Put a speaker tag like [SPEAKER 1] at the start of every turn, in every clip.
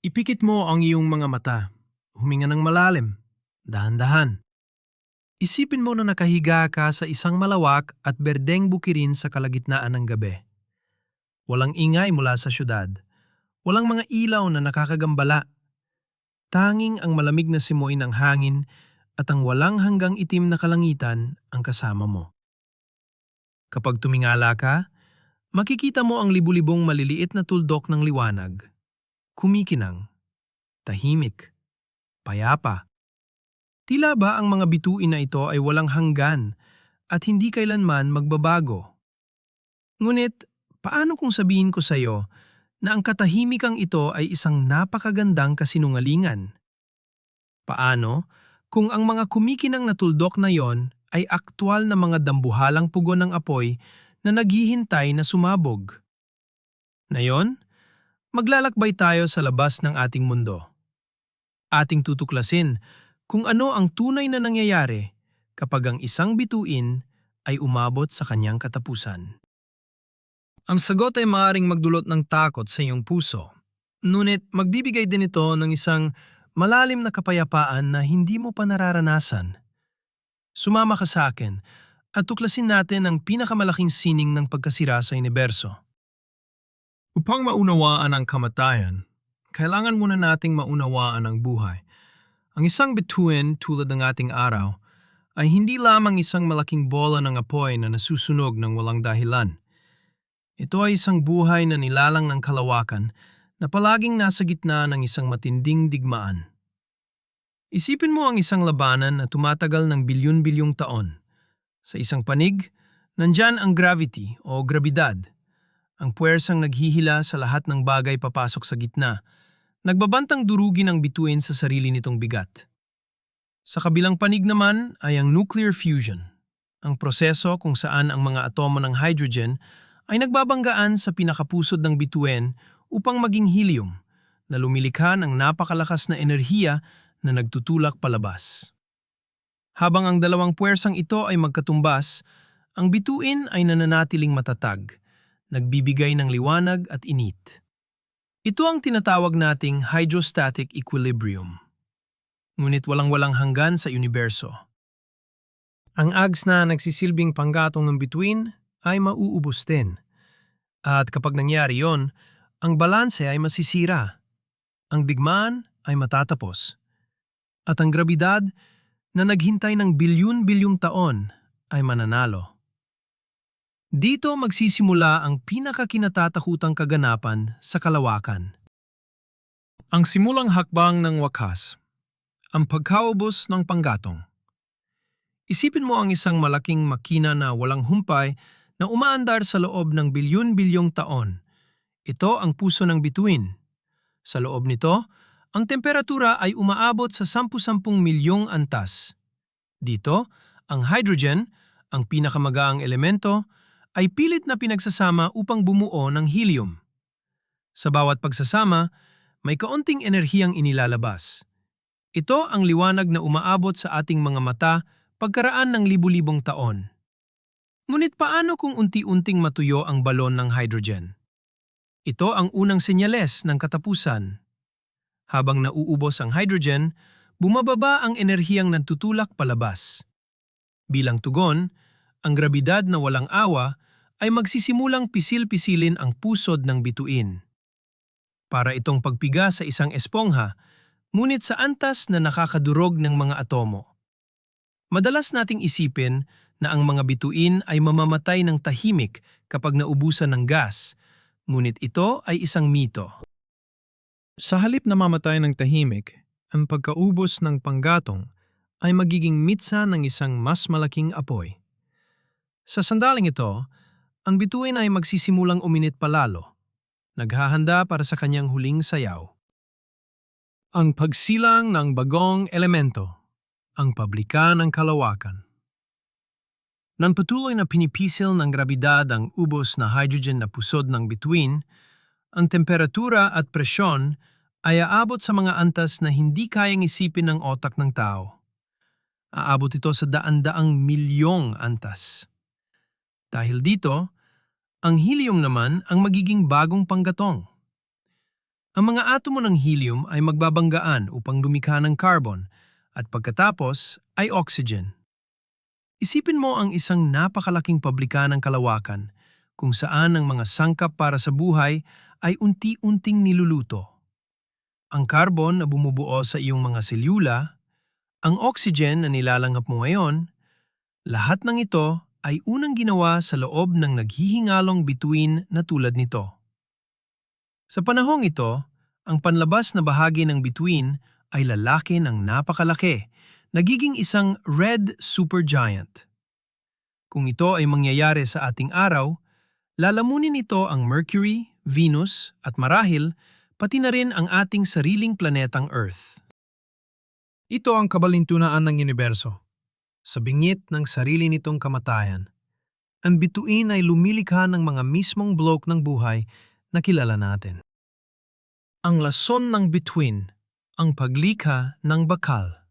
[SPEAKER 1] Ipikit mo ang iyong mga mata. Huminga ng malalim. Dahan-dahan. Isipin mo na nakahiga ka sa isang malawak at berdeng bukirin sa kalagitnaan ng gabi. Walang ingay mula sa syudad. Walang mga ilaw na nakakagambala. Tanging ang malamig na simoy ng hangin at ang walang hanggang itim na kalangitan ang kasama mo. Kapag tumingala ka, makikita mo ang libu-libong maliliit na tuldok ng liwanag. Kumikinang, tahimik, payapa. Tila ba ang mga bituin na ito ay walang hanggan at hindi kailanman magbabago? Ngunit, paano kung sabihin ko sa iyo na ang katahimikang ito ay isang napakagandang kasinungalingan? Paano kung ang mga kumikinang na tuldok na yon ay aktwal na mga dambuhalang pugon ng apoy na naghihintay na sumabog? Ngayon, maglalakbay tayo sa labas ng ating mundo. Ating tutuklasin kung ano ang tunay na nangyayari kapag ang isang bituin ay umabot sa kanyang katapusan. Ang sagot ay maaaring magdulot ng takot sa iyong puso, ngunit magbibigay din ito ng isang malalim na kapayapaan na hindi mo pa nararanasan. Sumama ka sa akin at tuklasin natin ang pinakamalaking sining ng pagkasira sa universo. Upang maunawaan ang kamatayan, kailangan muna nating maunawaan ang buhay. Ang isang bituin tulad ng ating araw ay hindi lamang isang malaking bola ng apoy na nasusunog ng walang dahilan. Ito ay isang buhay na nilalang ng kalawakan na palaging nasa gitna ng isang matinding digmaan. Isipin mo ang isang labanan na tumatagal ng bilyon-bilyong taon. Sa isang panig, nandyan ang gravity o grabidad, ang puwersang naghihila sa lahat ng bagay papasok sa gitna, nagbabantang durugin ang bituin sa sarili nitong bigat. Sa kabilang panig naman ay ang nuclear fusion, ang proseso kung saan ang mga atomo ng hydrogen ay nagbabanggaan sa pinakapusod ng bituin upang maging helium na lumilikha ng napakalakas na enerhiya na nagtutulak palabas. Habang ang dalawang puwersang ito ay magkatumbas, ang bituin ay nananatiling matatag, nagbibigay ng liwanag at init. Ito ang tinatawag nating hydrostatic equilibrium. Ngunit walang-walang hanggan sa universo. Ang ags na nagsisilbing panggatong ng bituin ay mauubos din. At kapag nangyari yon, ang balanse ay masisira. Ang digmaan ay matatapos. At ang grabidad na naghintay ng bilyon-bilyong taon ay mananalo. Dito magsisimula ang pinakakinatatakutang kaganapan sa kalawakan. Ang simulang hakbang ng wakas, ang pagkaubos ng panggatong. Isipin mo ang isang malaking makina na walang humpay na umaandar sa loob ng bilyon-bilyong taon. Ito ang puso ng bituin. Sa loob nito, ang temperatura ay umaabot sa 10-10 milyong antas. Dito, ang hydrogen, ang pinakamagaang elemento, ay pilit na pinagsasama upang bumuo ng helium. Sa bawat pagsasama, may kaunting enerhiyang inilalabas. Ito ang liwanag na umaabot sa ating mga mata pagkaraan ng libu-libong taon. Ngunit paano kung unti-unting matuyo ang balon ng hydrogen? Ito ang unang senyales ng katapusan. Habang nauubos ang hydrogen, bumababa ang enerhiyang nagtutulak palabas. Bilang tugon, ang grabidad na walang awa ay magsisimulang pisil-pisilin ang pusod ng bituin. Para itong pagpiga sa isang espongha, ngunit sa antas na nakakadurog ng mga atomo. Madalas nating isipin na ang mga bituin ay mamamatay ng tahimik kapag naubusan ng gas, ngunit ito ay isang mito. Sa halip na mamatay ng tahimik, ang pagkaubos ng panggatong ay magiging mitsa ng isang mas malaking apoy. Sa sandaling ito, ang bituin ay magsisimulang uminit palalo, naghahanda para sa kanyang huling sayaw. Ang pagsilang ng bagong elemento, ang pabrika ng kalawakan. Nang patuloy na pinipisil ng grabidad ang ubos na hydrogen na pusod ng bituin, ang temperatura at presyon ay aabot sa mga antas na hindi kayang isipin ng otak ng tao. Aabot ito sa daan-daang milyong antas. Dahil dito, ang helium naman ang magiging bagong panggatong. Ang mga atomo ng helium ay magbabanggaan upang lumikha ng carbon at pagkatapos ay oxygen. Isipin mo ang isang napakalaking pabrika ng kalawakan kung saan ang mga sangkap para sa buhay ay unti-unting niluluto. Ang carbon na bumubuo sa iyong mga selula, ang oxygen na nilalanghap mo ngayon, lahat ng ito ay unang ginawa sa loob ng naghihingalong bituin na tulad nito. Sa panahong ito, ang panlabas na bahagi ng bituin ay lalaki ng napakalaki, nagiging isang red supergiant. Kung ito ay mangyayari sa ating araw, lalamunin ito ang Mercury, Venus at marahil pati na rin ang ating sariling planetang Earth.
[SPEAKER 2] Ito ang kabalintunaan ng universo. Sa bingit ng sarili nitong kamatayan, ang bituin ay lumilikha ng mga mismong blok ng buhay na kilala natin.
[SPEAKER 1] Ang lason ng bituin, ang paglikha ng bakal.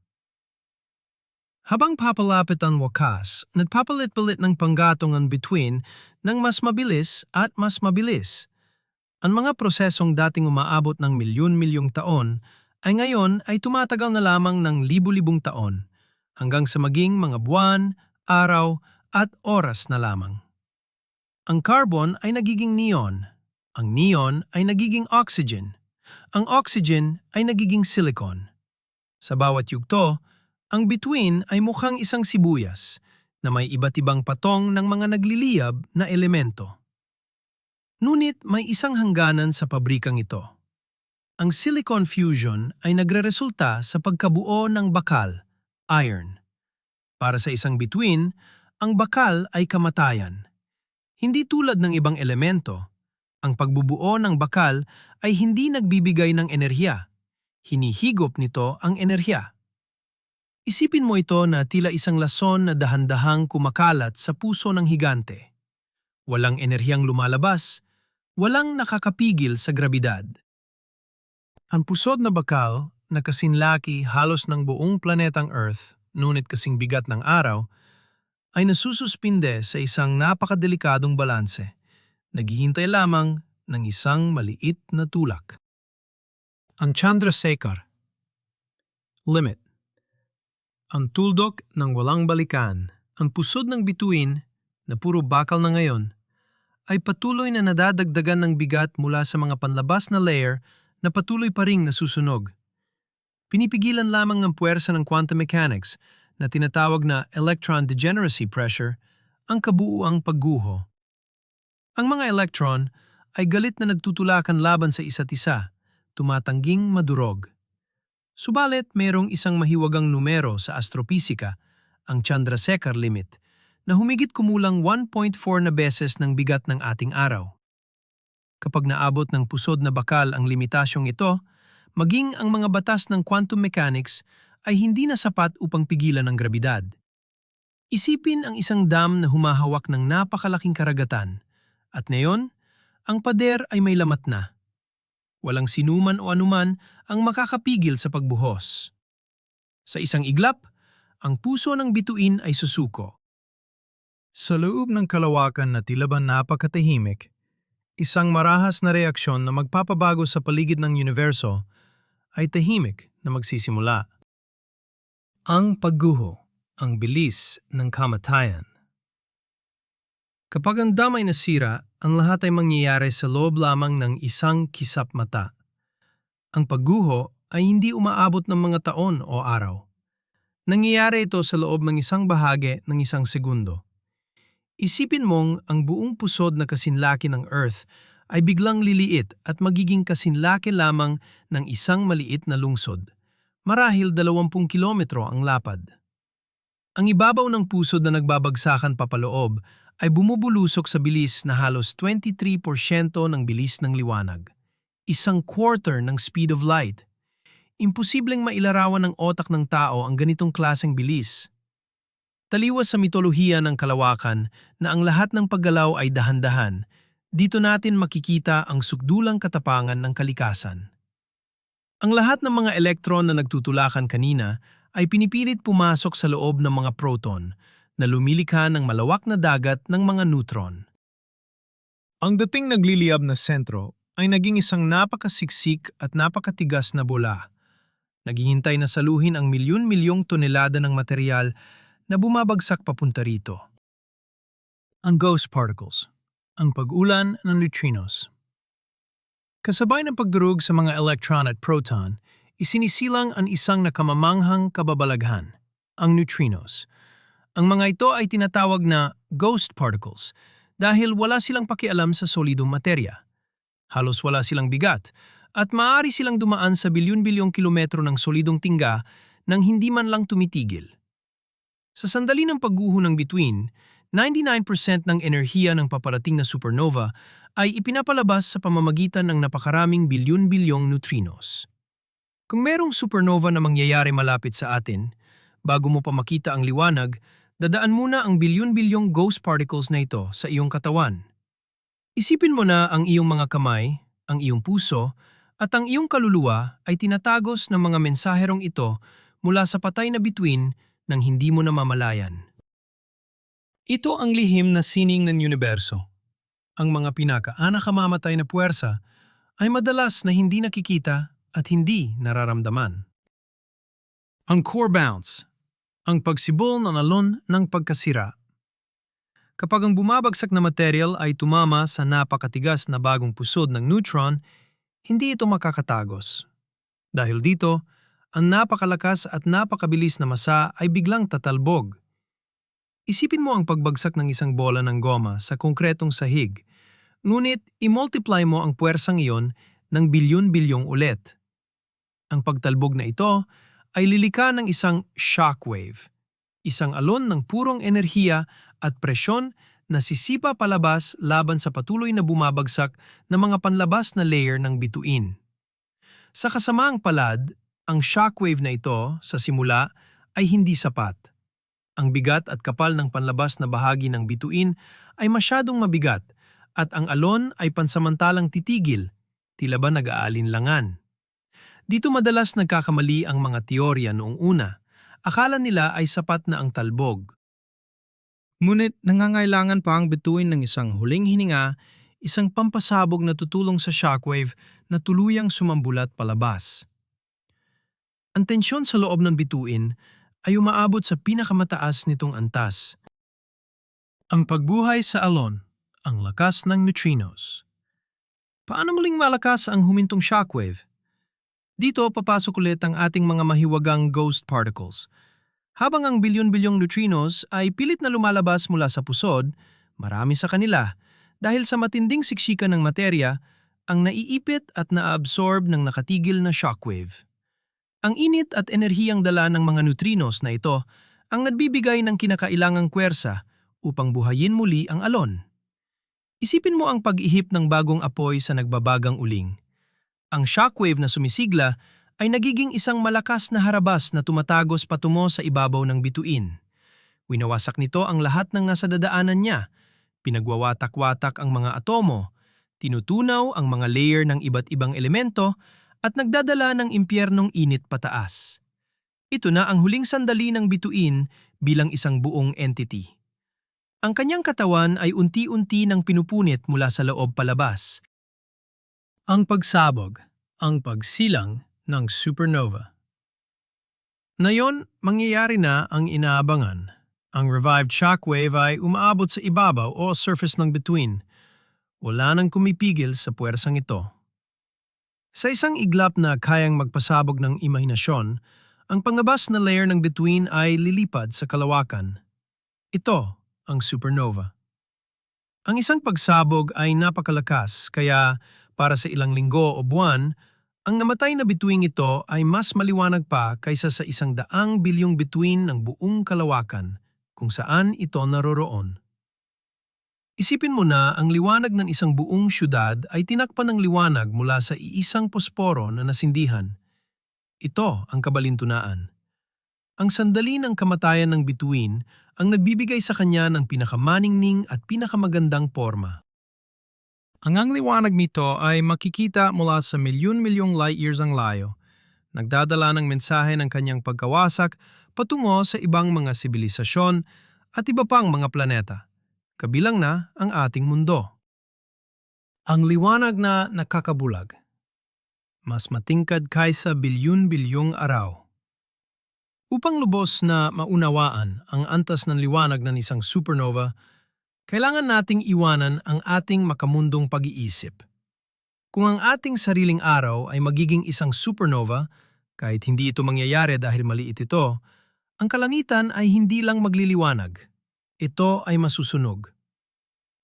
[SPEAKER 1] Habang papalapit ang wakas, nagpapalit-palit ng panggatong ang bituin ng mas mabilis at mas mabilis. Ang mga prosesong dating umaabot ng milyon-milyong taon ay ngayon ay tumatagal na lamang ng libu-libong taon hanggang sa maging mga buwan, araw at oras na lamang. Ang carbon ay nagiging neon, ang neon ay nagiging oxygen, ang oxygen ay nagiging silicon. Sa bawat yugto, ang bituin ay mukhang isang sibuyas na may iba't ibang patong ng mga nagliliyab na elemento. Ngunit may isang hangganan sa pabrikang ito. Ang silicon fusion ay nagreresulta sa pagkabuo ng bakal, iron. Para sa isang bituin, ang bakal ay kamatayan. Hindi tulad ng ibang elemento, ang pagbubuo ng bakal ay hindi nagbibigay ng enerhiya. Hinihigop nito ang enerhiya. Isipin mo ito na tila isang lason na dahan-dahang kumakalat sa puso ng higante. Walang enerhiyang lumalabas, walang nakakapigil sa grabidad.
[SPEAKER 2] Ang pusod na bakal na kasinlaki halos ng buong planetang Earth, ngunit kasing bigat ng araw, ay nasususpinde sa isang napakadelikadong balanse, naghihintay lamang ng isang maliit na tulak. Ang Chandrasekhar Limit. Ang tuldok ng walang balikan, ang pusod ng bituin na puro bakal na ngayon, ay patuloy na nadadagdagan ng bigat mula sa mga panlabas na layer na patuloy pa ring nasusunog. Pinipigilan lamang ng puwersa ng quantum mechanics na tinatawag na electron degeneracy pressure ang kabuuang pagguho. Ang mga electron ay galit na nagtutulakan laban sa isa't isa, tumatangging madurog. Subalit mayroong isang mahiwagang numero sa astropisika, ang Chandrasekhar limit, na humigit kumulang 1.4 na beses ng bigat ng ating araw. Kapag naabot ng pusod na bakal ang limitasyong ito, maging ang mga batas ng quantum mechanics ay hindi na sapat upang pigilan ang grabidad. Isipin ang isang dam na humahawak ng napakalaking karagatan, at ngayon, ang pader ay may lamat na. Walang sinuman o anuman ang makakapigil sa pagbuhos. Sa isang iglap, ang puso ng bituin ay susuko. Sa loob ng kalawakan na tila ba napakatahimik, isang marahas na reaksyon na magpapabago sa paligid ng universo ay tahimik na magsisimula. Ang pagguho, ang bilis ng kamatayan.
[SPEAKER 1] Kapag ang dam ay nasira, ang lahat ay mangyayari sa loob lamang ng isang kisap mata. Ang pagguho ay hindi umaabot ng mga taon o araw. Nangyayari ito sa loob ng isang bahagi ng isang segundo. Isipin mong ang buong pusod na kasinlaki ng Earth ay biglang liliit at magiging kasinlaki lamang ng isang maliit na lungsod. Marahil 20 kilometro ang lapad. Ang ibabaw ng pusod na nagbabagsakan papaloob ay bumubulusok sa bilis na halos 23% ng bilis ng liwanag. 1/4 ng speed of light. Imposibleng mailarawan ng otak ng tao ang ganitong klaseng bilis. Taliwas sa mitolohiya ng kalawakan na ang lahat ng paggalaw ay dahan-dahan, dito natin makikita ang sukdulang katapangan ng kalikasan. Ang lahat ng mga elektron na nagtutulakan kanina ay pinipilit pumasok sa loob ng mga proton na lumilikha ng malawak na dagat ng mga neutron.
[SPEAKER 2] Ang dating nagliliyab na sentro ay naging isang napakasiksik at napakatigas na bola. Naghihintay na saluhin ang milyon-milyong tonelada ng material na bumabagsak papunta rito. Ang ghost particles, ang pag-ulan ng neutrinos. Kasabay ng pagdurog sa mga electron at proton, isinisilang ang isang nakamamanghang kababalaghan, ang neutrinos. Ang mga ito ay tinatawag na ghost particles dahil wala silang pakialam sa solidong materya. Halos wala silang bigat at maaari silang dumaan sa bilyon-bilyong kilometro ng solidong tingga nang hindi man lang tumitigil. Sa sandali ng pagguho ng bituin, 99% ng enerhiya ng paparating na supernova ay ipinapalabas sa pamamagitan ng napakaraming bilyon-bilyong neutrinos. Kung merong supernova na mangyayari malapit sa atin, bago mo pa makita ang liwanag, dadaan muna ang bilyon-bilyong ghost particles na ito sa iyong katawan. Isipin mo na ang iyong mga kamay, ang iyong puso, at ang iyong kaluluwa ay tinatagos ng mga mensaherong ito mula sa patay na bituin nang hindi mo namamalayan. Ito ang lihim na sining ng universo. Ang mga pinaka-anakamamatay na puwersa ay madalas na hindi nakikita at hindi nararamdaman. Ang core bounce, ang pagsibol ng alon ng pagkasira. Kapag ang bumabagsak na material ay tumama sa napakatigas na bagong pusod ng neutron, hindi ito makakatagos. Dahil dito, ang napakalakas at napakabilis na masa ay biglang tatalbog. Isipin mo ang pagbagsak ng isang bola ng goma sa konkretong sahig, ngunit i-multiply mo ang puwersang iyon ng bilyon-bilyong ulit. Ang pagtalbog na ito ay lilika ng isang shockwave, isang alon ng purong enerhiya at presyon na sisipa palabas laban sa patuloy na bumabagsak na mga panlabas na layer ng bituin. Sa kasamaang palad, ang shockwave na ito sa simula ay hindi sapat. Ang bigat at kapal ng panlabas na bahagi ng bituin ay masyadong mabigat at ang alon ay pansamantalang titigil, tila ba nag-aalinlangan. Dito madalas nagkakamali ang mga teorya noong una. Akala nila ay sapat na ang talbog. Ngunit nangangailangan pa ang bituin ng isang huling hininga, isang pampasabog na tutulong sa shockwave na tuluyang sumambulat palabas. Ang tensyon sa loob ng bituin ay umaabot sa pinakamataas nitong antas. Ang pagbuhay sa alon, ang lakas ng neutrinos. Paano muling malakas ang humintong shockwave? Dito papasok ulit ang ating mga mahiwagang ghost particles. Habang ang bilyon-bilyong neutrinos ay pilit na lumalabas mula sa pusod, marami sa kanila, dahil sa matinding siksikan ng materya, ang naiipit at naaabsorb ng nakatigil na shockwave. Ang init at enerhiyang dala ng mga neutrinos na ito ang nagbibigay ng kinakailangang puwersa upang buhayin muli ang alon. Isipin mo ang pag-ihip ng bagong apoy sa nagbabagang uling. Ang shockwave na sumisigla ay nagiging isang malakas na harabas na tumatagos patungo sa ibabaw ng bituin. Winawasak nito ang lahat ng nasa dadaanan niya, pinagwawatak-watak ang mga atomo, tinutunaw ang mga layer ng iba't ibang elemento at nagdadala ng impyernong init pataas. Ito na ang huling sandali ng bituin bilang isang buong entity. Ang kanyang katawan ay unti-unti nang pinupunit mula sa loob palabas. Ang pagsabog, ang pagsilang ng supernova. Ngayon, mangyayari na ang inaabangan. Ang revived shockwave ay umaabot sa ibabaw o surface ng bituin. Wala nang kumipigil sa puwersang ito. Sa isang iglap na kayang magpasabog ng imahinasyon, ang pangabas na layer ng bituin ay lilipad sa kalawakan. Ito ang supernova. Ang isang pagsabog ay napakalakas kaya para sa ilang linggo o buwan, ang namatay na bituing ito ay mas maliwanag pa kaysa sa 100 bilyong bituin ng buong kalawakan kung saan ito naroroon. Isipin mo na ang liwanag ng isang buong syudad ay tinakpan ng liwanag mula sa iisang posporo na nasindihan. Ito ang kabalintunaan. Ang sandali ng kamatayan ng bituin ang nagbibigay sa kanya ng pinakamaningning at pinakamagandang porma. Ang liwanag nito ay makikita mula sa milyon-milyong light years ang layo, nagdadala ng mensahe ng kanyang pagkawasak patungo sa ibang mga sibilisasyon at iba pang mga planeta, kabilang na ang ating mundo. Ang liwanag na nakakabulag.
[SPEAKER 1] Mas matingkad kaysa bilyon-bilyong araw. Upang lubos na maunawaan ang antas ng liwanag ng isang supernova, kailangan nating iwanan ang ating makamundong pag-iisip. Kung ang ating sariling araw ay magiging isang supernova, kahit hindi ito mangyayari dahil maliit ito, ang kalangitan ay hindi lang magliliwanag. Ito ay masusunog.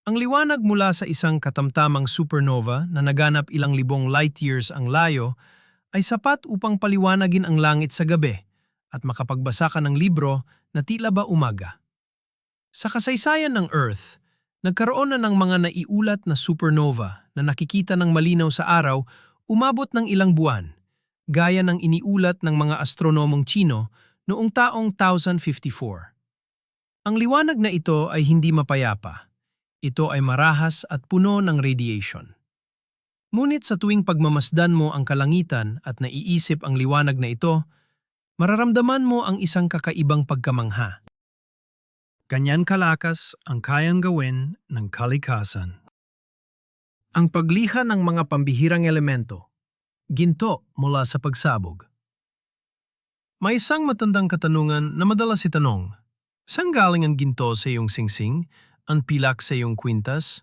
[SPEAKER 1] Ang liwanag mula sa isang katamtamang supernova na naganap ilang libong light years ang layo ay sapat upang paliwanagin ang langit sa gabi at makapagbasa ka ng libro na tila ba umaga. Sa kasaysayan ng Earth, nagkaroon na ng mga naiulat na supernova na nakikita ng malinaw sa araw umabot ng ilang buwan, gaya ng iniulat ng mga astronomong Tsino noong taong 1054. Ang liwanag na ito ay hindi mapayapa. Ito ay marahas at puno ng radiation. Ngunit sa tuwing pagmamasdan mo ang kalangitan at naiisip ang liwanag na ito, mararamdaman mo ang isang kakaibang pagkamangha. Ganyan kalakas ang kayang gawin ng kalikasan. Ang pagliha ng mga pambihirang elemento, ginto mula sa pagsabog. May isang matandang katanungan na madalas itanong, saan galing ang ginto sa iyong singsing, ang pilak sa iyong kwintas,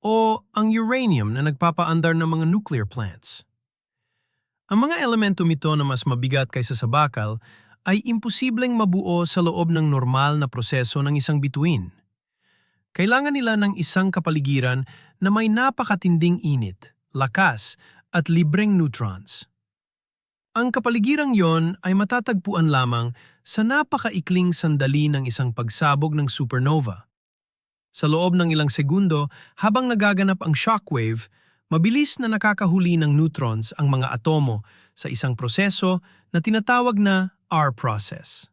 [SPEAKER 1] o ang uranium na nagpapaandar ng mga nuclear plants? Ang mga elementong ito na mas mabigat kaysa sa bakal ay imposibleng mabuo sa loob ng normal na proseso ng isang bituin. Kailangan nila ng isang kapaligiran na may napakatinding init, lakas, at libreng neutrons. Ang kapaligirang yon ay matatagpuan lamang sa napakaikling sandali ng isang pagsabog ng supernova. Sa loob ng ilang segundo, habang nagaganap ang shockwave, mabilis na nakakahuli ng neutrons ang mga atomo sa isang proseso na tinatawag na R process.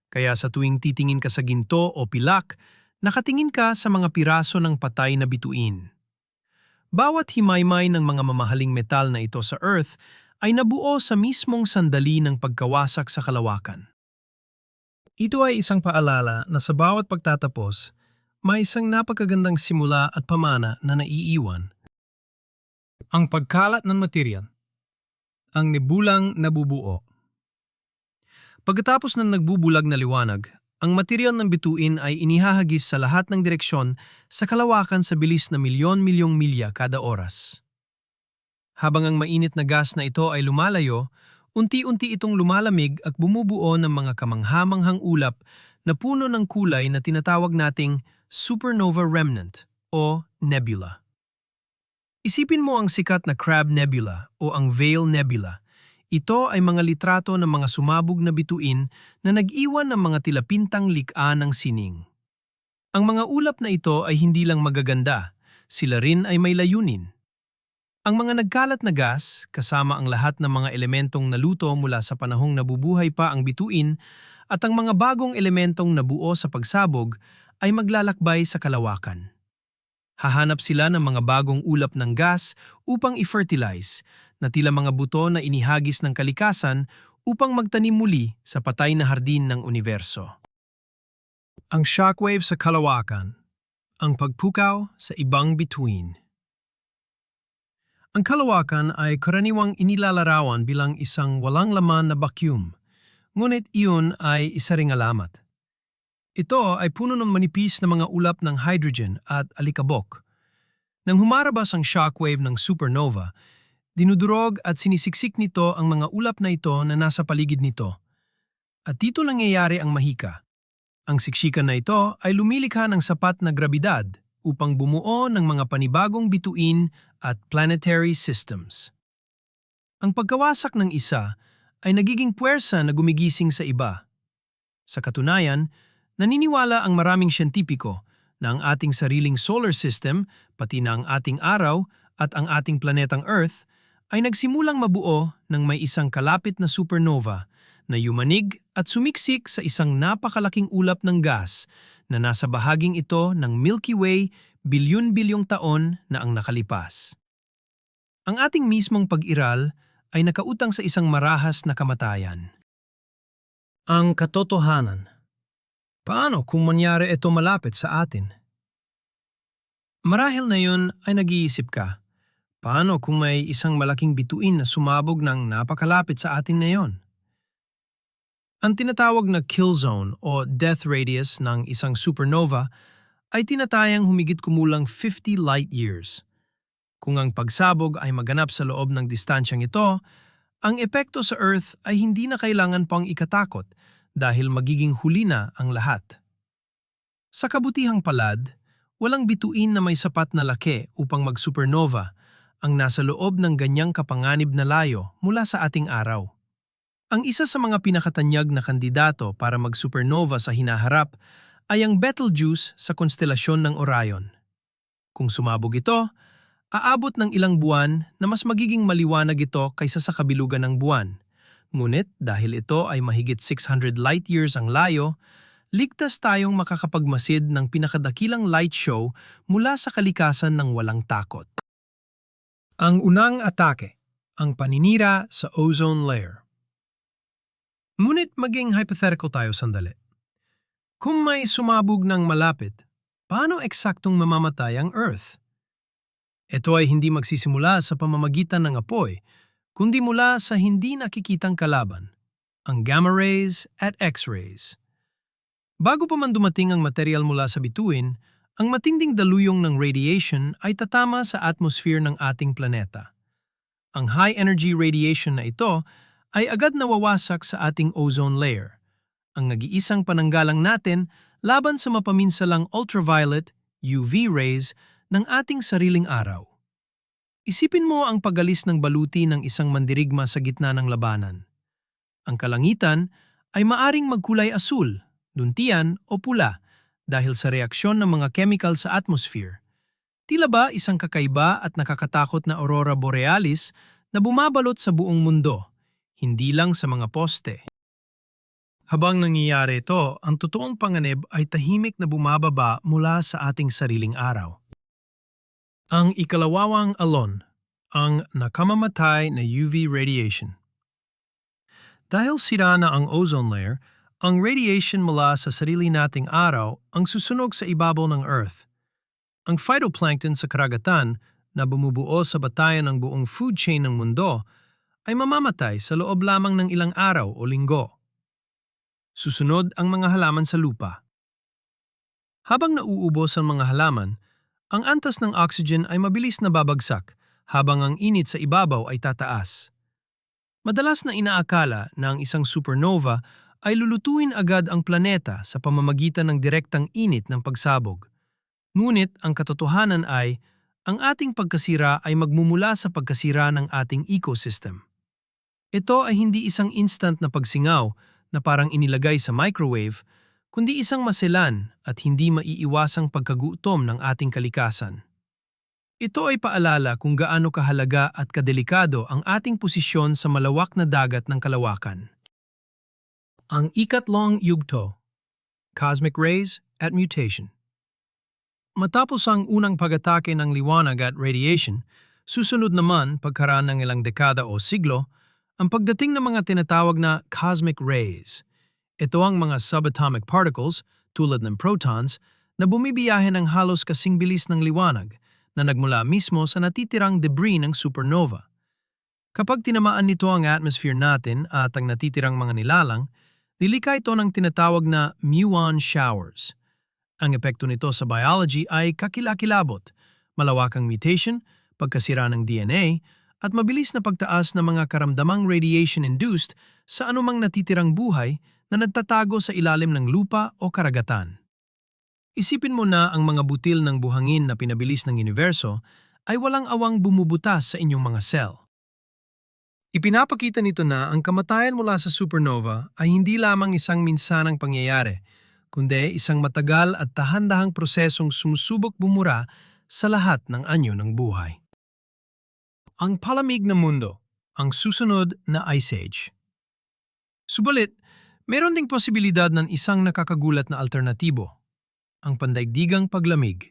[SPEAKER 1] Kaya sa tuwing titingin ka sa ginto o pilak, nakatingin ka sa mga piraso ng patay na bituin. Bawat himaymay ng mga mamahaling metal na ito sa Earth ay nabuo sa mismong sandali ng pagkawasak sa kalawakan. Ito ay isang paalala na sa bawat pagtatapos, may isang napakagandang simula at pamana na naiiwan. Ang pagkalat ng material. Ang nebulang nabubuo. Pagkatapos ng nagbubulag na liwanag, ang material ng bituin ay inihahagis sa lahat ng direksyon sa kalawakan sa bilis na milyon-milyong milya kada oras. Habang ang mainit na gas na ito ay lumalayo, unti-unti itong lumalamig at bumubuo ng mga kamanghamanghang ulap na puno ng kulay na tinatawag nating supernova remnant o nebula. Isipin mo ang sikat na Crab Nebula o ang Veil Nebula. Ito ay mga litrato ng mga sumabog na bituin na nag-iwan ng mga tilapintang likha ng sining. Ang mga ulap na ito ay hindi lang magaganda, sila rin ay may layunin. Ang mga nagkalat na gas, kasama ang lahat ng mga elementong naluto mula sa panahong nabubuhay pa ang bituin, at ang mga bagong elementong nabuo sa pagsabog, ay maglalakbay sa kalawakan. Hahanap sila ng mga bagong ulap ng gas upang i-fertilize, na tila mga buto na inihagis ng kalikasan upang magtanim muli sa patay na hardin ng universo. Ang shockwave sa kalawakan, ang pagpukaw sa ibang bituin. Ang kalawakan ay karaniwang inilalarawan bilang isang walang laman na vacuum, ngunit iyon ay isa ring alamat. Ito ay puno ng manipis na mga ulap ng hydrogen at alikabok. Nang humarabas ang shockwave ng supernova, dinudurog at sinisiksik nito ang mga ulap na ito na nasa paligid nito. At dito nangyayari ang mahika. Ang siksikan na ito ay lumilikha ng sapat na grabidad upang bumuo ng mga panibagong bituin at planetary systems. Ang pagkawasak ng isa ay nagiging puwersa na gumigising sa iba. Sa katunayan, naniniwala ang maraming siyentipiko na ang ating sariling solar system, pati na ang ating araw at ang ating planetang Earth, ay nagsimulang mabuo ng may isang kalapit na supernova na yumanig at sumiksik sa isang napakalaking ulap ng gas na nasa bahaging ito ng Milky Way bilyon-bilyong taon na ang nakalipas. Ang ating mismong pag-iral ay nakautang sa isang marahas na kamatayan. Ang katotohanan. Paano kung mangyari ito malapit sa atin? Marahil na yun ay nag-iisip ka, paano kung may isang malaking bituin na sumabog ng napakalapit sa atin ngayon? Ang tinatawag na kill zone o death radius ng isang supernova ay tinatayang humigit kumulang 50 light years. Kung ang pagsabog ay maganap sa loob ng distansyang ito, ang epekto sa Earth ay hindi na kailangan pang ikatakot dahil magiging huli na ang lahat. Sa kabutihang palad, walang bituin na may sapat na laki upang mag-supernova ang nasa loob ng ganyang kapanganib na layo mula sa ating araw. Ang isa sa mga pinakatanyag na kandidato para mag-supernova sa hinaharap ay ang Betelgeuse sa konstelasyon ng Orion. Kung sumabog ito, aabot ng ilang buwan na mas magiging maliwanag ito kaysa sa kabilugan ng buwan. Ngunit dahil ito ay mahigit 600 light years ang layo, ligtas tayong makakapagmasid ng pinakadakilang light show mula sa kalikasan ng walang takot. Ang unang atake, ang paninira sa ozone layer. Ngunit maging hypothetical tayo sandali. Kung may sumabog ng malapit, paano eksaktong mamamatay ang Earth? Ito ay hindi magsisimula sa pamamagitan ng apoy, kundi mula sa hindi nakikitang kalaban, ang gamma rays at X-rays. Bago pa man dumating ang material mula sa bituin, ang matinding daluyong ng radiation ay tatama sa atmosphere ng ating planeta. Ang high-energy radiation na ito ay agad nawawasak sa ating ozone layer, ang nag-iisang pananggalang natin laban sa mapaminsalang ultraviolet UV rays ng ating sariling araw. Isipin mo ang pagalis ng baluti ng isang mandirigma sa gitna ng labanan. Ang kalangitan ay maaring magkulay asul, duntian o pula dahil sa reaksyon ng mga chemical sa atmosphere. Tila ba isang kakaiba at nakakatakot na aurora borealis na bumabalot sa buong mundo, hindi lang sa mga poste. Habang nangyayari ito, ang totoong panganib ay tahimik na bumababa mula sa ating sariling araw. Ang ikalawawang alon, ang nakamamatay na UV radiation. Dahil sira na ang ozone layer, ang radiation mula sa sarili nating araw ang susunog sa ibabaw ng Earth. Ang phytoplankton sa karagatan na bumubuo sa batayan ng buong food chain ng mundo ay mamamatay sa loob lamang ng ilang araw o linggo. Susunod ang mga halaman sa lupa. Habang nauubos ang mga halaman, ang antas ng oxygen ay mabilis na babagsak habang ang init sa ibabaw ay tataas. Madalas na inaakala na ang isang supernova ay lulutuin agad ang planeta sa pamamagitan ng direktang init ng pagsabog. Ngunit ang katotohanan ay, ang ating pagkasira ay magmumula sa pagkasira ng ating ecosystem. Ito ay hindi isang instant na pagsingaw na parang inilagay sa microwave, kundi isang maselan at hindi maiiwasang pagkagutom ng ating kalikasan. Ito ay paalala kung gaano kahalaga at kadelikado ang ating posisyon sa malawak na dagat ng kalawakan. Ang ikatlong yugto, cosmic rays at mutation. Matapos ang unang pag-atake ng liwanag at radiation, susunod naman pagkaraan ng ilang dekada o siglo, ang pagdating ng mga tinatawag na cosmic rays. Ito ang mga subatomic particles, tulad ng protons, na bumibiyahe ng halos kasing bilis ng liwanag na nagmula mismo sa natitirang debris ng supernova. Kapag tinamaan nito ang atmosphere natin at ang natitirang mga nilalang, dilika ito ng tinatawag na muon showers. Ang epekto nito sa biology ay kakilakilabot, malawakang mutation, pagkasira ng DNA, at mabilis na pagtaas ng mga karamdamang radiation-induced sa anumang natitirang buhay na nagtatago sa ilalim ng lupa o karagatan. Isipin mo na ang mga butil ng buhangin na pinabilis ng universo ay walang awang bumubutas sa inyong mga cell. Ipinapakita nito na ang kamatayan mula sa supernova ay hindi lamang isang minsanang pangyayari, kundi isang matagal at dahan-dahang prosesong sumusubok bumura sa lahat ng anyo ng buhay. Ang palamig na mundo, ang susunod na Ice Age. Subalit, meron ding posibilidad ng isang nakakagulat na alternatibo, ang pandaigdigang paglamig.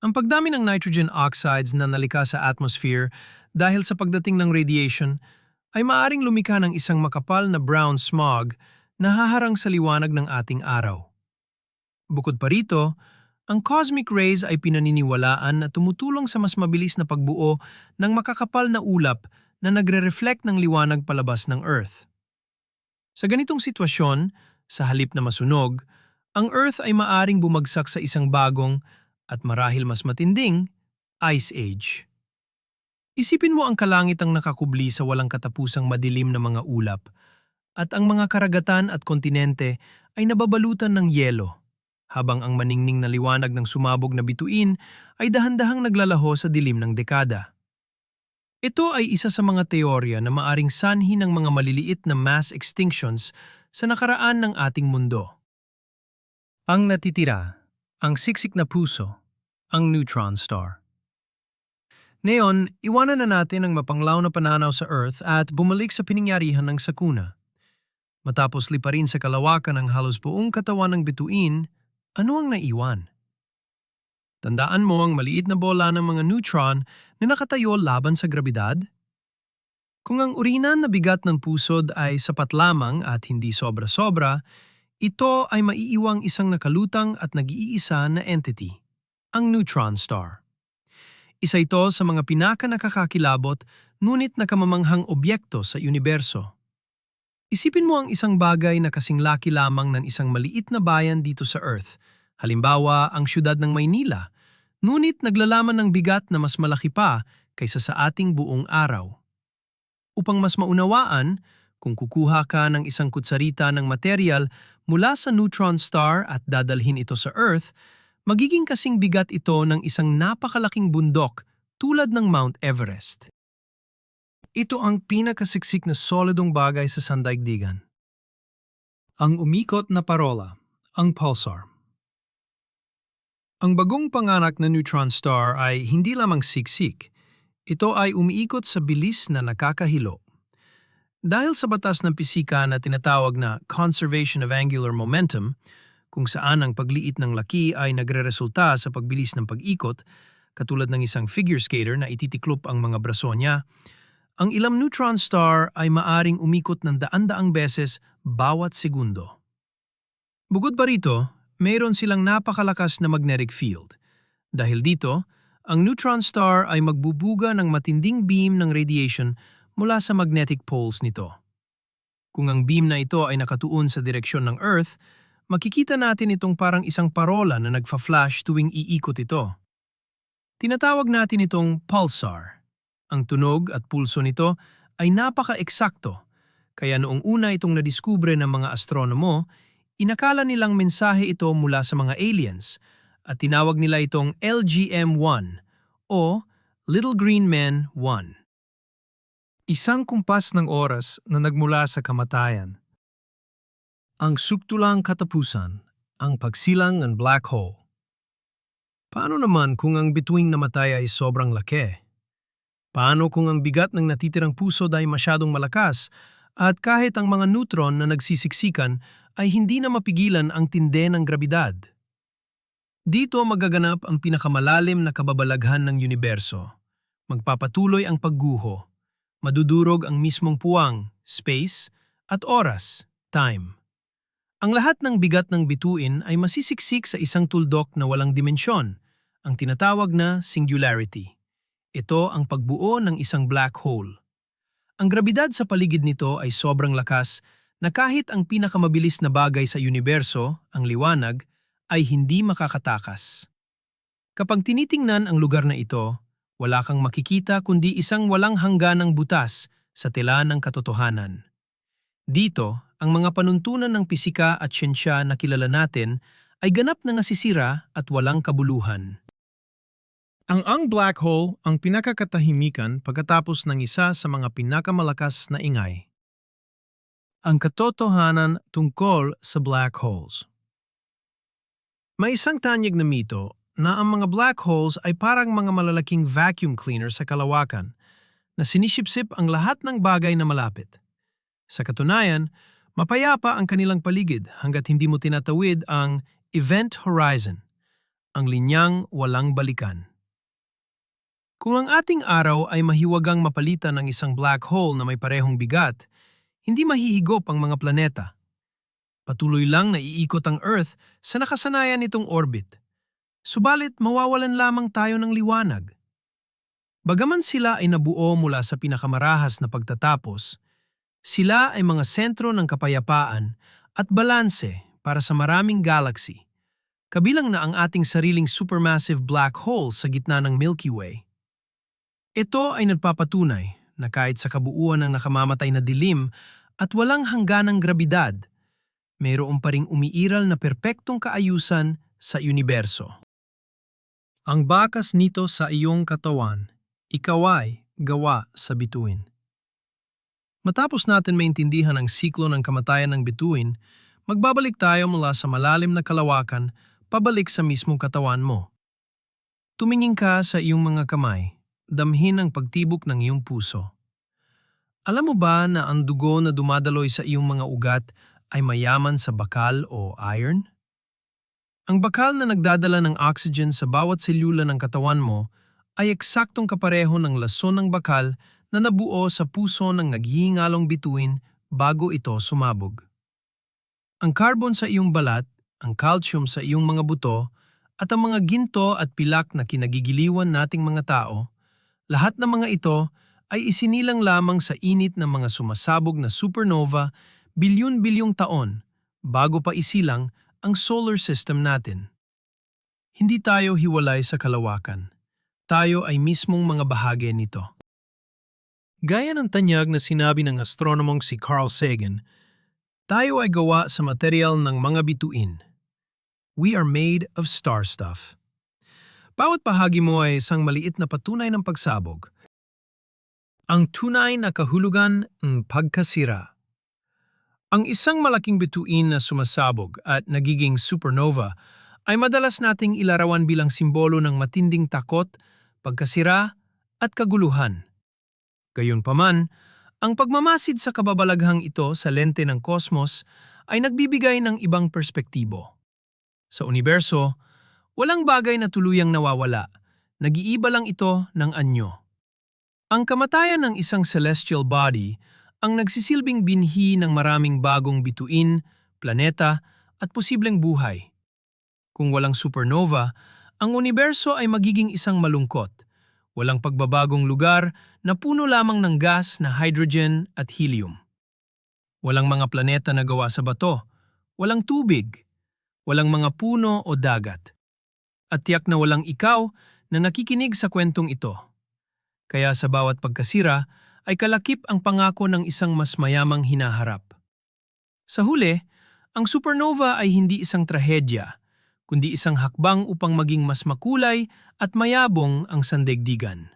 [SPEAKER 1] Ang pagdami ng nitrogen oxides na nalika sa atmosphere dahil sa pagdating ng radiation ay maaring lumikha ng isang makapal na brown smog na haharang sa liwanag ng ating araw. Bukod pa rito, Ang cosmic rays ay pinaniniwalaan na tumutulong sa mas mabilis na pagbuo ng makakapal na ulap na nagre-reflect ng liwanag palabas ng Earth. Sa ganitong sitwasyon, sa halip na masunog, ang Earth ay maaring bumagsak sa isang bagong at marahil mas matinding Ice Age. Isipin mo ang kalangitang nakakubli sa walang katapusang madilim na mga ulap at ang mga karagatan at kontinente ay nababalutan ng yelo, habang ang maningning na liwanag ng sumabog na bituin ay dahan-dahang naglalaho sa dilim ng dekada. Ito ay isa sa mga teorya na maaring sanhi ng mga maliliit na mass extinctions sa nakaraan ng ating mundo. Ang natitira, ang siksik na puso, ang neutron star. Ngayon, iwanan na natin ang mapanglaw na pananaw sa Earth at bumalik sa pinangyarihan ng sakuna. Matapos liparin sa kalawakan ng halos buong katawan ng bituin, ano ang naiwan? Tandaan mo ang maliit na bola ng mga neutron na nakatayo laban sa grabidad? Kung ang urinan na bigat ng pusod ay sapat lamang at hindi sobra-sobra, ito ay maiiwang isang nakalutang at nag-iisa na entity, ang neutron star. Isa ito sa mga pinaka-nakakakilabot ngunit nakamamanghang obyekto sa universo. Isipin mo ang isang bagay na kasing laki lamang ng isang maliit na bayan dito sa Earth, halimbawa ang siyudad ng Maynila, ngunit naglalaman ng bigat na mas malaki pa kaysa sa ating buong araw. Upang mas maunawaan, kung kukuha ka ng isang kutsarita ng material mula sa neutron star at dadalhin ito sa Earth, magiging kasing bigat ito ng isang napakalaking bundok tulad ng Mount Everest. Ito ang pinakasiksik na solidong bagay sa sandaigdigan. Ang umikot na parola, ang pulsar. Ang bagong panganak na neutron star ay hindi lamang siksik. Ito ay umiikot sa bilis na nakakahilo. Dahil sa batas ng pisika na tinatawag na conservation of angular momentum, kung saan ang pagliit ng laki ay nagreresulta sa pagbilis ng pag-ikot, katulad ng isang figure skater na ititiklop ang mga braso niya, ang ilang neutron star ay maaring umikot ng daan-daang beses bawat segundo. Bukod pa rito, mayroon silang napakalakas na magnetic field. Dahil dito, ang neutron star ay magbubuga ng matinding beam ng radiation mula sa magnetic poles nito. Kung ang beam na ito ay nakatuon sa direksyon ng Earth, makikita natin itong parang isang parola na nagfa-flash tuwing iikot ito. Tinatawag natin itong pulsar. Ang tunog at pulso nito ay napaka-eksakto, kaya noong una itong nadiskubre ng mga astronomo, inakala nilang mensahe ito mula sa mga aliens at tinawag nila itong LGM-1 o Little Green Men 1. Isang kumpas ng oras na nagmula sa kamatayan. Ang suktulang katapusan, ang pagsilang ng black hole. Paano naman kung ang bituing namatay ay sobrang laki? Paano kung ang bigat ng natitirang pusod ay masyadong malakas at kahit ang mga neutron na nagsisiksikan ay hindi na mapigilan ang tinde ng grabidad? Dito magaganap ang pinakamalalim na kababalaghan ng universo. Magpapatuloy ang pagguho. Madudurog ang mismong puwang, space, at oras, time. Ang lahat ng bigat ng bituin ay masisiksik sa isang tuldok na walang dimensyon, ang tinatawag na singularity. Ito ang pagbuo ng isang black hole. Ang grabidad sa paligid nito ay sobrang lakas na kahit ang pinakamabilis na bagay sa universo, ang liwanag, ay hindi makakatakas. Kapag tinitingnan ang lugar na ito, wala kang makikita kundi isang walang hangganang butas sa tela ng katotohanan. Dito, ang mga panuntunan ng pisika at siyensya na kilala natin ay ganap na nasisira at walang kabuluhan. Ang black hole ang pinakakatahimikan pagkatapos ng isa sa mga pinakamalakas na ingay. Ang katotohanan tungkol sa black holes. May isang tanyag na mito na ang mga black holes ay parang mga malalaking vacuum cleaner sa kalawakan na sinisipsip ang lahat ng bagay na malapit. Sa katunayan, mapayapa ang kanilang paligid hanggat hindi mo tinatawid ang event horizon, ang linyang walang balikan. Kung ang ating araw ay mahiwagang mapalitan ng isang black hole na may parehong bigat, hindi mahihigop ang mga planeta. Patuloy lang na iikot ang Earth sa nakasanayan nitong orbit. Subalit mawawalan lamang tayo ng liwanag. Bagaman sila ay nabuo mula sa pinakamarahas na pagtatapos, sila ay mga sentro ng kapayapaan at balanse para sa maraming galaxy, kabilang na ang ating sariling supermassive black hole sa gitna ng Milky Way. Ito ay nagpapatunay na kahit sa kabuuan ng nakamamatay na dilim at walang hangganang grabidad, mayroon pa ring umiiral na perpektong kaayusan sa universo. Ang bakas nito sa iyong katawan, ikaw ay gawa sa bituin. Matapos natin maintindihan ang siklo ng kamatayan ng bituin, magbabalik tayo mula sa malalim na kalawakan pabalik sa mismong katawan mo. Tumingin ka sa iyong mga kamay, damhin ang pagtibok ng iyong puso. Alam mo ba na ang dugo na dumadaloy sa iyong mga ugat ay mayaman sa bakal o iron? Ang bakal na nagdadala ng oxygen sa bawat selula ng katawan mo ay eksaktong kapareho ng lason ng bakal na nabuo sa puso ng naghihingalong bituin bago ito sumabog. Ang carbon sa iyong balat, ang calcium sa iyong mga buto, at ang mga ginto at pilak na kinagigiliwan nating mga tao, lahat ng mga ito ay isinilang lamang sa init ng mga sumasabog na supernova bilyon-bilyong taon bago pa isilang ang solar system natin. Hindi tayo hiwalay sa kalawakan. Tayo ay mismong mga bahagi nito. Gaya ng tanyag na sinabi ng astronomong si Carl Sagan, tayo ay gawa sa material ng mga bituin. We are made of star stuff. Bawat bahagi mo ay isang maliit na patunay ng pagsabog. Ang tunay na kahulugan ng pagkasira. Ang isang malaking bituin na sumasabog at nagiging supernova ay madalas nating ilarawan bilang simbolo ng matinding takot, pagkasira at kaguluhan. Gayunpaman, ang pagmamasid sa kababalaghang ito sa lente ng kosmos ay nagbibigay ng ibang perspektibo. Sa universo, walang bagay na tuluyang nawawala, nag-iiba lang ito ng anyo. Ang kamatayan ng isang celestial body ang nagsisilbing binhi ng maraming bagong bituin, planeta at posibleng buhay. Kung walang supernova, ang universo ay magiging isang malungkot, walang pagbabagong lugar na puno lamang ng gas na hydrogen at helium. Walang mga planeta na gawa sa bato, walang tubig, walang mga puno o dagat. At tiyak na walang ikaw na nakikinig sa kwentong ito. Kaya sa bawat pagkasira ay kalakip ang pangako ng isang mas mayamang hinaharap. Sa huli, ang supernova ay hindi isang trahedya, kundi isang hakbang upang maging mas makulay at mayabong ang sandaigdigan.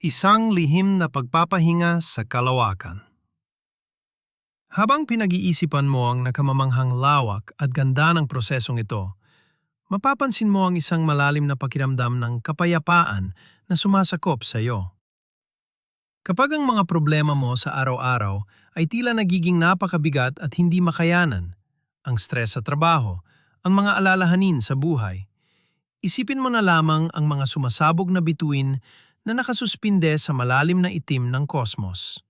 [SPEAKER 1] Isang lihim na pagpapahinga sa kalawakan. Habang pinag-iisipan mo ang nakamamanghang lawak at ganda ng prosesong ito, mapapansin mo ang isang malalim na pakiramdam ng kapayapaan na sumasakop sa iyo. Kapag ang mga problema mo sa araw-araw ay tila nagiging napakabigat at hindi makayanan, ang stress sa trabaho, ang mga alalahanin sa buhay, isipin mo na lamang ang mga sumasabog na bituin na nakasuspinde sa malalim na itim ng kosmos.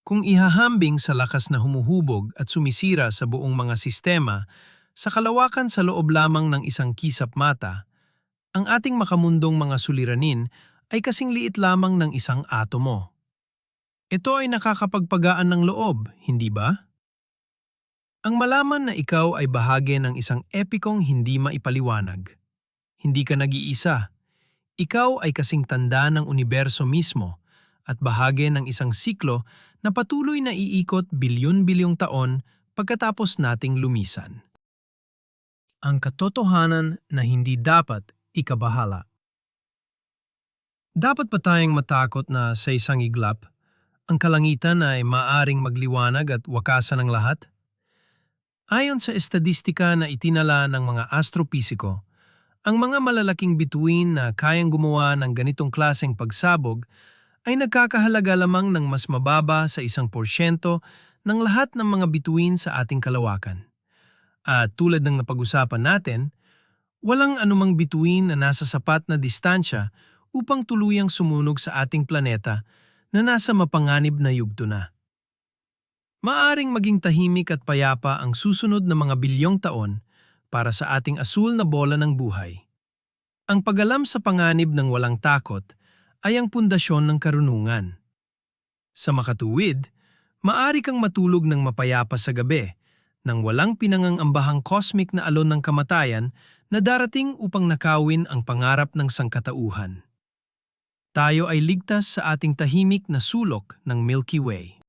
[SPEAKER 1] Kung ihahambing sa lakas na humuhubog at sumisira sa buong mga sistema, sa kalawakan sa loob lamang ng isang kisap mata, ang ating makamundong mga suliranin ay kasing liit lamang ng isang atomo. Ito ay nakakapagpagaan ng loob, hindi ba? Ang malaman na ikaw ay bahagi ng isang epikong hindi maipaliwanag. Hindi ka nag-iisa. Ikaw ay kasing tanda ng universo mismo at bahagi ng isang siklo na patuloy na iikot bilyon-bilyong taon pagkatapos nating lumisan. Ang katotohanan na hindi dapat ikabahala. Dapat ba tayong matakot na sa isang iglap, ang kalangitan ay maaring magliwanag at wakasan ng lahat? Ayon sa estadistika na itinala ng mga astropisiko, ang mga malalaking bituin na kayang gumawa ng ganitong klaseng pagsabog ay nagkakahalaga lamang ng mas mababa sa 1% ng lahat ng mga bituin sa ating kalawakan. At tulad ng napag-usapan natin, walang anumang bituin na nasa sapat na distansya upang tuluyang sumunog sa ating planeta na nasa mapanganib na yugto na. Maaring maging tahimik at payapa ang susunod na mga bilyong taon, para sa ating asul na bola ng buhay. Ang pag-alam sa panganib ng walang takot ay ang pundasyon ng karunungan. Sa makatuwid, maari kang matulog ng mapayapa sa gabi nang walang pinangangambahang cosmic na alon ng kamatayan na darating upang nakawin ang pangarap ng sangkatauhan. Tayo ay ligtas sa ating tahimik na sulok ng Milky Way.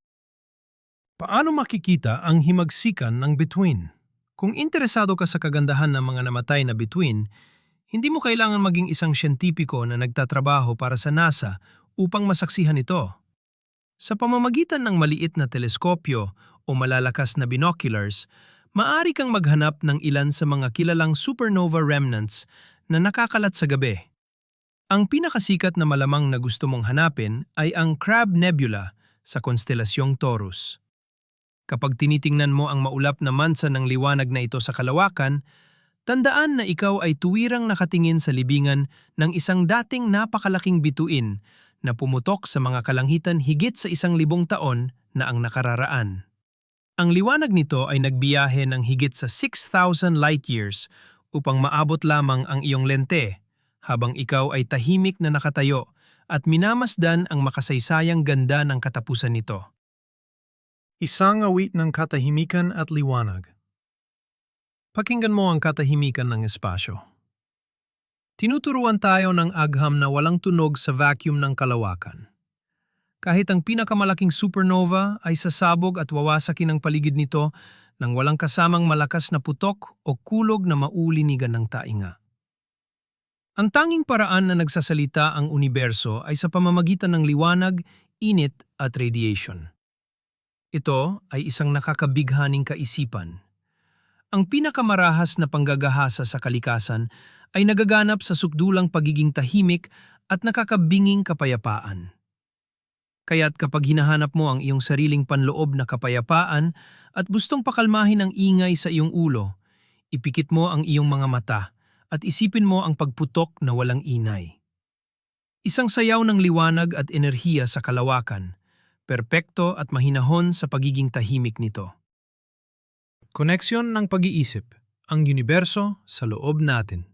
[SPEAKER 2] Paano makikita ang himagsikan ng bituin? Kung interesado ka sa kagandahan ng mga namatay na bituin, hindi mo kailangan maging isang siyentipiko na nagtatrabaho para sa NASA upang masaksihan ito. Sa pamamagitan ng maliit na teleskopyo o malalakas na binoculars, maaari kang maghanap ng ilan sa mga kilalang supernova remnants na nakakalat sa gabi. Ang pinakasikat na malamang na gusto mong hanapin ay ang Crab Nebula sa konstelasyong Taurus. Kapag tinitingnan mo ang maulap na mansa ng liwanag na ito sa kalawakan, tandaan na ikaw ay tuwirang nakatingin sa libingan ng isang dating napakalaking bituin na pumutok sa mga kalangitan higit sa 1,000 taon na ang nakararaan. Ang liwanag nito ay nagbiyahe ng higit sa 6,000 light years upang maabot lamang ang iyong lente, habang ikaw ay tahimik na nakatayo at minamasdan ang makasaysayang ganda ng katapusan nito.
[SPEAKER 1] Isang awit ng katahimikan at liwanag. Pakinggan mo ang katahimikan ng espasyo. Tinuturuan tayo ng agham na walang tunog sa vacuum ng kalawakan. Kahit ang pinakamalaking supernova ay sasabog at wawasakin ang paligid nito nang walang kasamang malakas na putok o kulog na maulinigan ng tainga. Ang tanging paraan na nagsasalita ang universo ay sa pamamagitan ng liwanag, init at radiation. Ito ay isang nakakabighaning kaisipan. Ang pinakamarahas na panggagahasa sa kalikasan ay nagaganap sa sukdulang pagiging tahimik at nakakabinging kapayapaan. Kaya't kapag hinahanap mo ang iyong sariling panloob na kapayapaan at gustong pakalmahin ang ingay sa iyong ulo, ipikit mo ang iyong mga mata at isipin mo ang pagputok na walang inay. Isang sayaw ng liwanag at enerhiya sa kalawakan, perpekto at mahinahon sa pagiging tahimik nito.
[SPEAKER 2] Koneksyon ng pag-iisip, ang universo sa loob natin.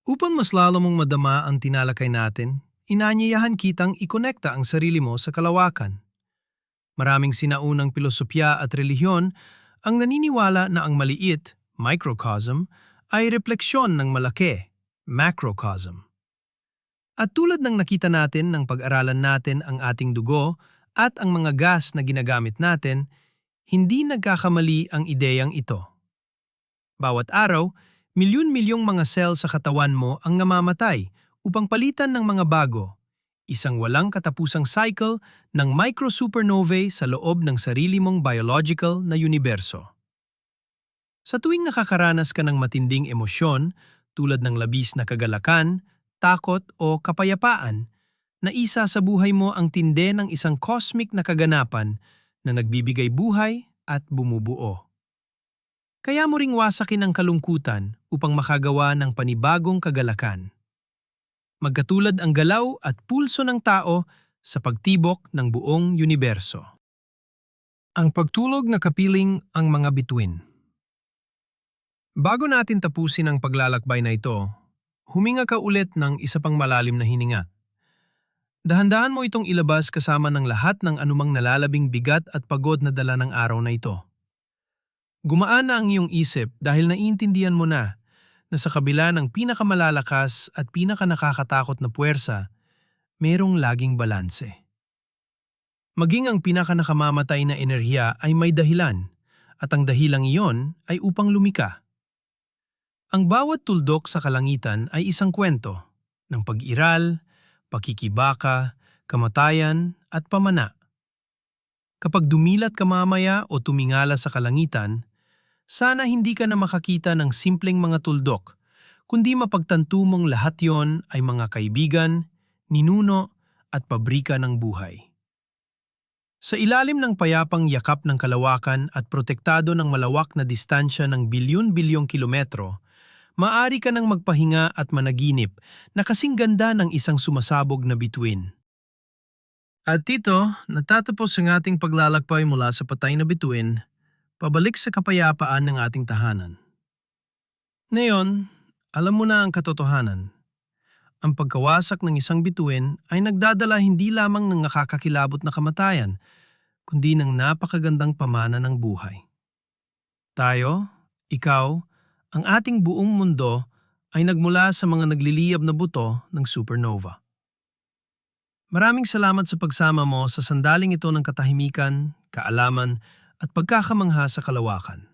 [SPEAKER 1] Upang mas lalo mong madama ang tinalakay natin, inaanyayahan kitang ikonekta ang sarili mo sa kalawakan. Maraming sinaunang pilosopya at relihiyon ang naniniwala na ang maliit, microcosm, ay refleksyon ng malaki, macrocosm. At tulad ng nakita natin ng pag-aralan natin ang ating dugo at ang mga gas na ginagamit natin, hindi nagkakamali ang ideyang ito. Bawat araw, milyon-milyong mga cell sa katawan mo ang namamatay upang palitan ng mga bago, isang walang katapusang cycle ng microsupernovae sa loob ng sarili mong biological na universo. Sa tuwing nakakaranas ka ng matinding emosyon tulad ng labis na kagalakan, takot o kapayapaan, naisa sa buhay mo ang tinde ng isang cosmic na kaganapan na nagbibigay buhay at bumubuo. Kaya mo ring wasakin ang kalungkutan upang makagawa ng panibagong kagalakan. Magkatulad ang galaw at pulso ng tao sa pagtibok ng buong universo. Ang pagtulog na kapiling ang mga bituin. Bago natin tapusin ang paglalakbay na ito, huminga ka ulit ng isa pang malalim na hininga. Dahan-dahan mo itong ilabas kasama ng lahat ng anumang nalalabing bigat at pagod na dala ng araw na ito. Gumaan na ang iyong isip dahil naiintindihan mo na sa kabila ng pinakamalalakas at pinakanakakatakot na puwersa, mayroong laging balanse. Maging ang pinakanakamamatay na enerhiya ay may dahilan, at ang dahilang iyon ay upang lumika. Ang bawat tuldok sa kalangitan ay isang kwento ng pag-iral, pakikibaka, kamatayan at pamana. Kapag dumilat ka mamaya o tumingala sa kalangitan, sana hindi ka na makakita ng simpleng mga tuldok, kundi mapagtanto mong lahat yon ay mga kaibigan, ninuno at pabrika ng buhay. Sa ilalim ng payapang yakap ng kalawakan at protektado ng malawak na distansya ng bilyon-bilyong kilometro, maaari ka nang magpahinga at managinip na kasing ganda ng isang sumasabog na bituin. At dito, natatapos ang ating paglalakbay mula sa patay na bituin, pabalik sa kapayapaan ng ating tahanan.
[SPEAKER 2] Ngayon, alam mo na ang katotohanan. Ang pagkawasak ng isang bituin ay nagdadala hindi lamang ng nakakakilabot na kamatayan, kundi ng napakagandang pamana ng buhay. Tayo, ikaw, ang ating buong mundo ay nagmula sa mga nagliliyab na buto ng supernova. Maraming salamat sa pagsama mo sa sandaling ito ng katahimikan, kaalaman, at pagkakamangha sa kalawakan.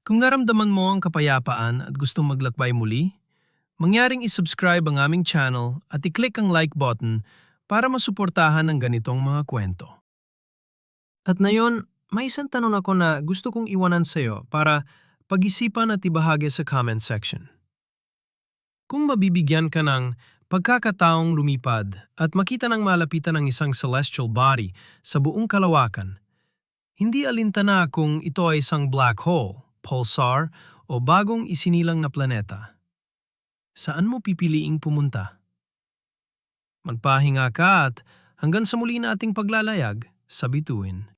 [SPEAKER 2] Kung naramdaman mo ang kapayapaan at gustong maglakbay muli, mangyaring isubscribe ang aming channel at i-click ang like button para masuportahan ang ganitong mga kwento. At ngayon, may isang tanong ako na gusto kong iwanan sa iyo para pag-isipan at ibahagi sa comment section. Kung mabibigyan ka ng pagkakataong lumipad at makita ng malapitan ng isang celestial body sa buong kalawakan, hindi alintana kung ito ay isang black hole, pulsar o bagong isinilang na planeta. Saan mo pipiliing pumunta? Magpahinga ka at hanggang sa muli nating paglalayag sa bituin.